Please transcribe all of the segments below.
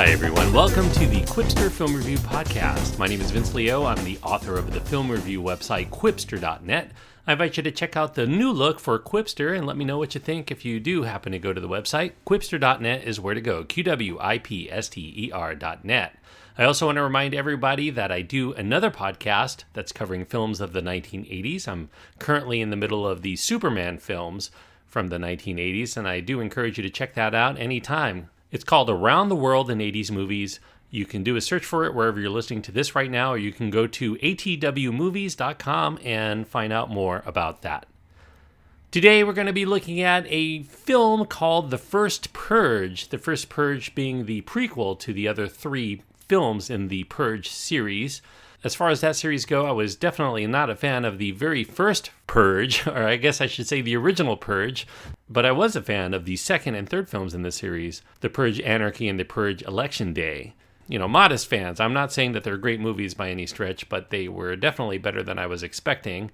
Hi everyone, welcome to the Quipster Film Review Podcast. My name is Vince Leo, I'm the author of the film review website Quipster.net. I invite you to check out the new look for Quipster and let me know what you think if you do happen to go to the website. Quipster.net is where to go, QWIPSTER.net. I also want to remind everybody that I do another podcast that's covering films of the 1980s. I'm currently in the middle of the Superman films from the 1980s, and I do encourage you to check that out anytime. It's called Around the World in 80s Movies. You can do a search for it wherever you're listening to this right now, or you can go to atwmovies.com and find out more about that. Today we're going to be looking at a film called The First Purge. The First Purge being the prequel to the other three films in the Purge series. As far as that series go, I was definitely not a fan of the very first Purge, or I guess I should say the original Purge, but I was a fan of the second and third films in the series, The Purge Anarchy and The Purge Election Day. You know, modest fans. I'm not saying that they're great movies by any stretch, but they were definitely better than I was expecting.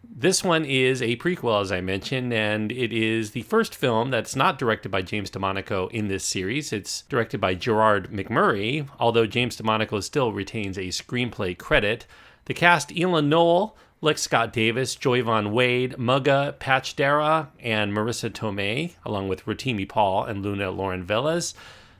This one is a prequel, as I mentioned, and it is the first film that's not directed by James DeMonaco in this series. It's directed by Gerard McMurray, although James DeMonaco still retains a screenplay credit. The cast: Elin Noel, Lex Scott Davis, Joy Von Wade, Mugga Patchdara, and Marissa Tomei, along with Rotimi Paul and Luna Lauren Velez.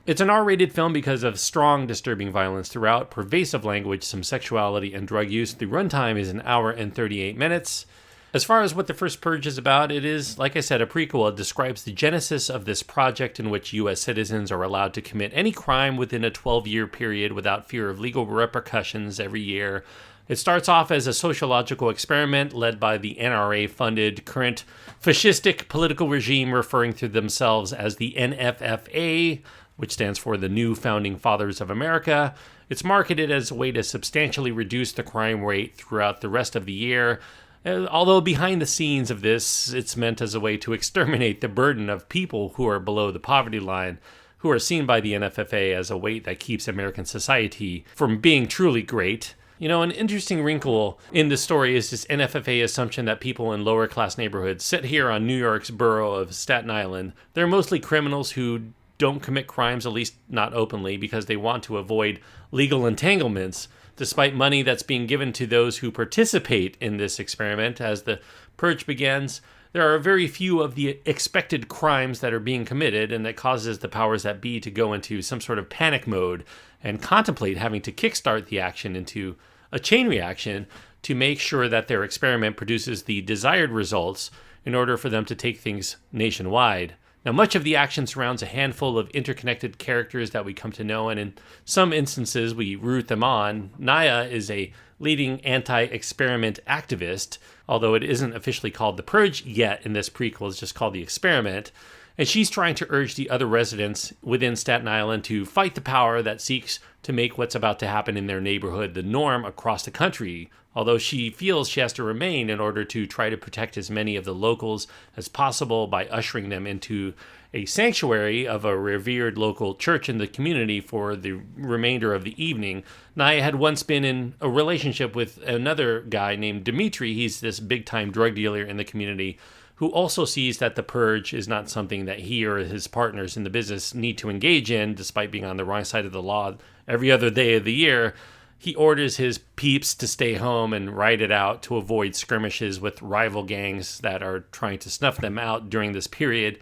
It's an R-rated film because of strong, disturbing violence throughout, pervasive language, some sexuality, and drug use. The runtime is an hour and 38 minutes. As far as what The First Purge is about, it is, like I said, a prequel. It describes the genesis of this project in which U.S. citizens are allowed to commit any crime within a 12-year period without fear of legal repercussions every year. It starts off as a sociological experiment led by the NRA-funded current fascistic political regime referring to themselves as the NFFA, which stands for the New Founding Fathers of America. It's marketed as a way to substantially reduce the crime rate throughout the rest of the year. Although behind the scenes of this, it's meant as a way to exterminate the burden of people who are below the poverty line, who are seen by the NFFA as a weight that keeps American society from being truly great. You know, an interesting wrinkle in the story is this NFFA assumption that people in lower class neighborhoods set here on New York's borough of Staten Island, they're mostly criminals who don't commit crimes, at least not openly, because they want to avoid legal entanglements, despite money that's being given to those who participate in this experiment. As the purge begins, there are very few of the expected crimes that are being committed, and that causes the powers that be to go into some sort of panic mode and contemplate having to kickstart the action into a chain reaction to make sure that their experiment produces the desired results in order for them to take things nationwide. Now, much of the action surrounds a handful of interconnected characters that we come to know, and in some instances, we root them on. Naya is a leading anti-experiment activist, although it isn't officially called The Purge yet in this prequel, it's just called The Experiment. And she's trying to urge the other residents within Staten Island to fight the power that seeks to make what's about to happen in their neighborhood the norm across the country, although she feels she has to remain in order to try to protect as many of the locals as possible by ushering them into a sanctuary of a revered local church in the community for the remainder of the evening. Naya had once been in a relationship with another guy named Dimitri. He's this big-time drug dealer in the community who also sees that the purge is not something that he or his partners in the business need to engage in, despite being on the wrong side of the law every other day of the year. He orders his peeps to stay home and ride it out to avoid skirmishes with rival gangs that are trying to snuff them out during this period.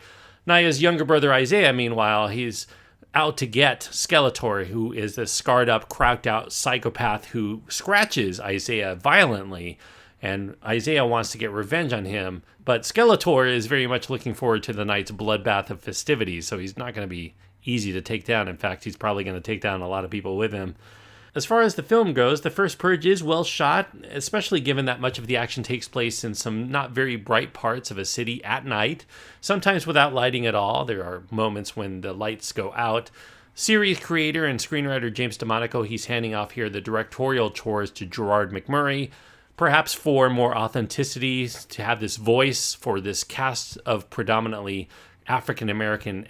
Naya's younger brother Isaiah, meanwhile, he's out to get Skeletor, who is a scarred-up, cracked-out psychopath who scratches Isaiah violently. And Isaiah wants to get revenge on him, but Skeletor is very much looking forward to the night's bloodbath of festivities, so he's not going to be easy to take down. In fact, he's probably going to take down a lot of people with him. As far as the film goes, The First Purge is well shot, especially given that much of the action takes place in some not very bright parts of a city at night, sometimes without lighting at all. There are moments when the lights go out. Series creator and screenwriter James DeMonaco, he's handing off here the directorial chores to Gerard McMurray, perhaps for more authenticity, to have this voice for this cast of predominantly African-American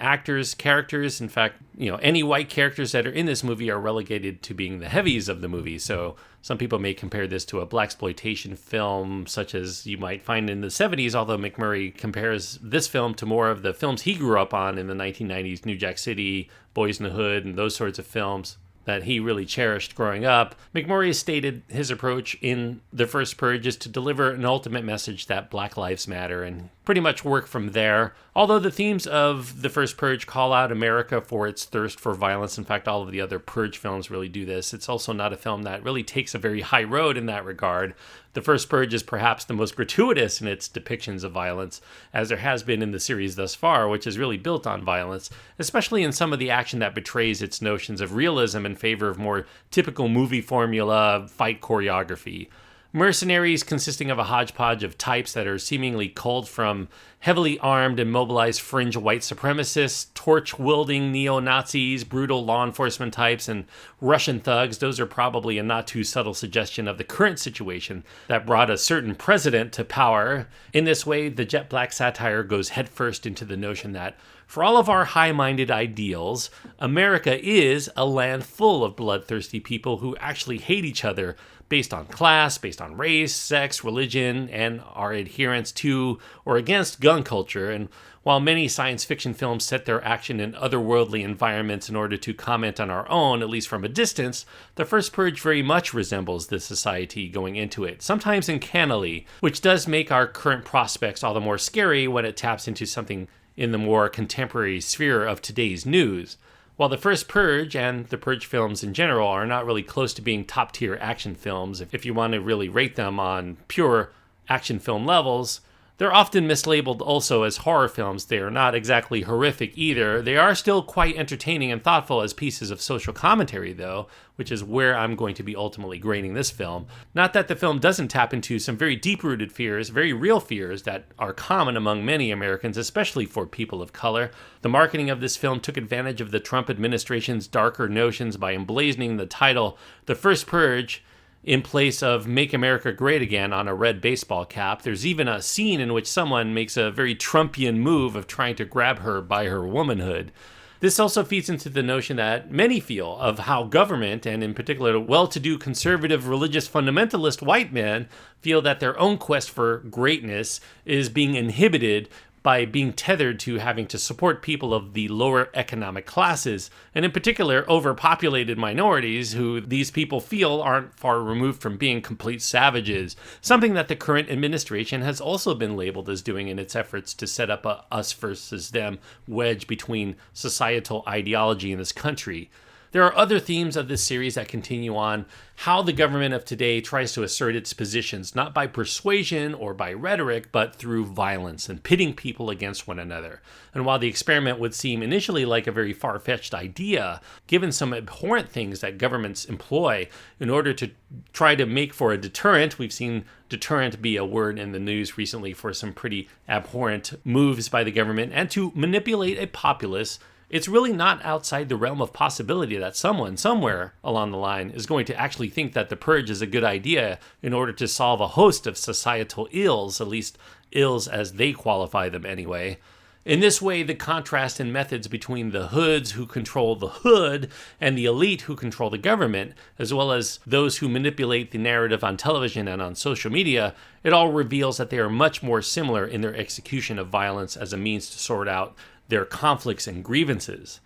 characters. In fact, any white characters that are in this movie are relegated to being the heavies of the movie. So some people may compare this to a blaxploitation film such as you might find in the 70s, although McMurray compares this film to more of the films he grew up on in the 1990s, New Jack City, Boys in the Hood, and those sorts of films that he really cherished growing up. McMurray has stated his approach in The First Purge is to deliver an ultimate message that Black Lives Matter and pretty much work from there. Although the themes of The First Purge call out America for its thirst for violence, in fact, all of the other Purge films really do this, it's also not a film that really takes a very high road in that regard. The First Purge is perhaps the most gratuitous in its depictions of violence, as there has been in the series thus far, which is really built on violence, especially in some of the action that betrays its notions of realism in favor of more typical movie formula fight choreography. Mercenaries consisting of a hodgepodge of types that are seemingly culled from heavily armed and mobilized fringe white supremacists, torch-wielding neo-Nazis, brutal law enforcement types, and Russian thugs. Those are probably a not too subtle suggestion of the current situation that brought a certain president to power. In this way, the jet black satire goes headfirst into the notion that for all of our high-minded ideals, America is a land full of bloodthirsty people who actually hate each other based on class, based on race, sex, religion, and our adherence to or against gun culture. And while many science fiction films set their action in otherworldly environments in order to comment on our own, at least from a distance, The First Purge very much resembles this society going into it, sometimes uncannily, which does make our current prospects all the more scary when it taps into something in the more contemporary sphere of today's news. While The First Purge and the Purge films in general are not really close to being top-tier action films, if you want to really rate them on pure action film levels, they're often mislabeled also as horror films. They are not exactly horrific either. They are still quite entertaining and thoughtful as pieces of social commentary, though, which is where I'm going to be ultimately grading this film. Not that the film doesn't tap into some very deep-rooted fears, very real fears that are common among many Americans, especially for people of color. The marketing of this film took advantage of the Trump administration's darker notions by emblazoning the title The First Purge in place of Make America Great Again on a red baseball cap. There's even a scene in which someone makes a very Trumpian move of trying to grab her by her womanhood. This also feeds into the notion that many feel of how government, and in particular well-to-do conservative religious fundamentalist white men, feel that their own quest for greatness is being inhibited by being tethered to having to support people of the lower economic classes, and in particular overpopulated minorities who these people feel aren't far removed from being complete savages, something that the current administration has also been labeled as doing in its efforts to set up a us versus them wedge between societal ideology in this country. There are other themes of this series that continue on how the government of today tries to assert its positions, not by persuasion or by rhetoric, but through violence and pitting people against one another. And while the experiment would seem initially like a very far-fetched idea, given some abhorrent things that governments employ in order to try to make for a deterrent, we've seen deterrent be a word in the news recently for some pretty abhorrent moves by the government, and to manipulate a populace, it's really not outside the realm of possibility that someone, somewhere along the line, is going to actually think that the purge is a good idea in order to solve a host of societal ills, at least ills as they qualify them anyway. In this way, the contrast in methods between the hoods who control the hood and the elite who control the government, as well as those who manipulate the narrative on television and on social media, it all reveals that they are much more similar in their execution of violence as a means to sort out their conflicts and grievances.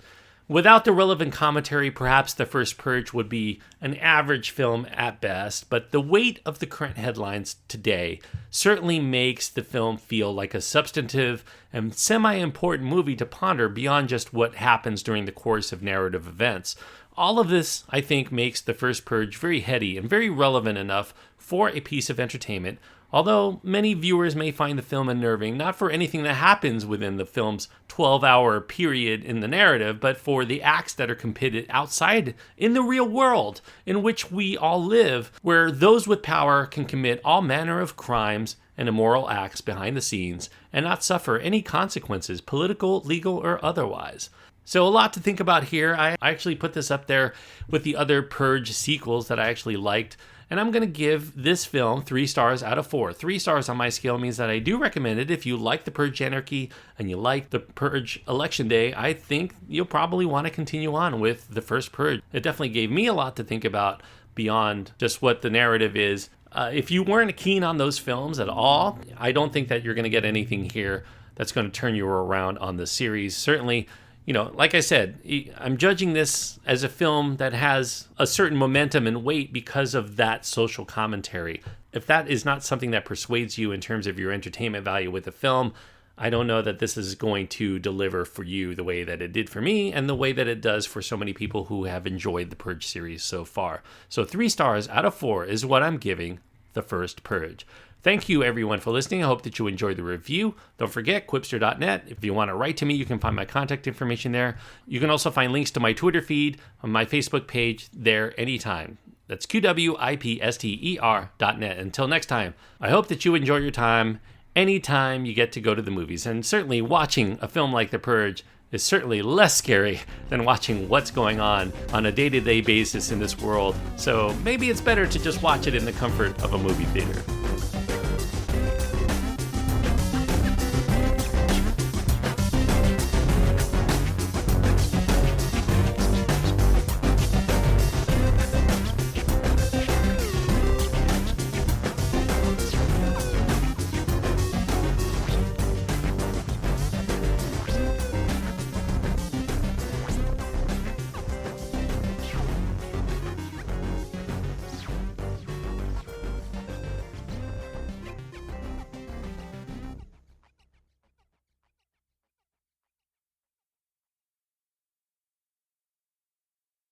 Without the relevant commentary, perhaps The First Purge would be an average film at best, but the weight of the current headlines today certainly makes the film feel like a substantive and semi-important movie to ponder beyond just what happens during the course of narrative events. All of this, I think, makes The First Purge very heady and very relevant enough for a piece of entertainment, although many viewers may find the film unnerving, not for anything that happens within the film's 12-hour period in the narrative, but for the acts that are committed outside in the real world in which we all live, where those with power can commit all manner of crimes and immoral acts behind the scenes and not suffer any consequences, political, legal, or otherwise. So a lot to think about here. I actually put this up there with the other Purge sequels that I actually liked And I'm going to give this film 3 stars out of 4. 3 stars on my scale means that I do recommend it. If you like The Purge Anarchy and you like The Purge Election Day, I think you'll probably want to continue on with The First Purge. It definitely gave me a lot to think about beyond just what the narrative is. If you weren't keen on those films at all, I don't think that you're going to get anything here that's going to turn you around on the series. Certainly, like I said, I'm judging this as a film that has a certain momentum and weight because of that social commentary. If that is not something that persuades you in terms of your entertainment value with the film, I don't know that this is going to deliver for you the way that it did for me and the way that it does for so many people who have enjoyed the Purge series so far. So 3 stars out of 4 is what I'm giving The First Purge. Thank you, everyone, for listening. I hope that you enjoyed the review. Don't forget, quipster.net. If you want to write to me, you can find my contact information there. You can also find links to my Twitter feed on my Facebook page there anytime. That's QWIPSTER.net. Until next time, I hope that you enjoy your time anytime you get to go to the movies. And certainly watching a film like The Purge is certainly less scary than watching what's going on a day-to-day basis in this world. So maybe it's better to just watch it in the comfort of a movie theater.